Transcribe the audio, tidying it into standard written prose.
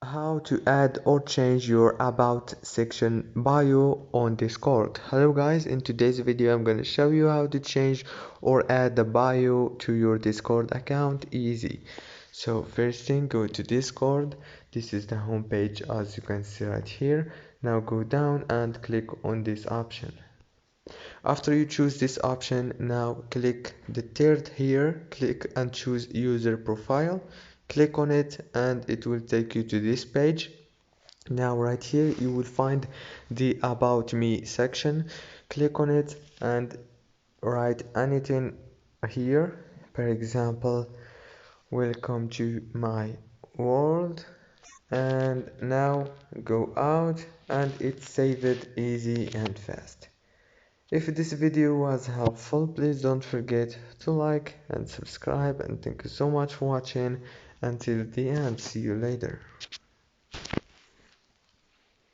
How to add or change your about section bio on Discord. Hello guys, in today's video I'm going to show you how to change or add the bio to your Discord account easy. So first thing, go to Discord. This is the home page as you can see right here. Now go down and click on this option. After you choose this option, now click the third here, click and choose user profile. Click on it and it will take you to this page. Now right here you will find the about me section. Click on it and write anything here. For example, welcome to my world. And now go out and it's saved easy and fast. If this video was helpful, please don't forget to like and subscribe, and thank you so much for watching until the end. See you later.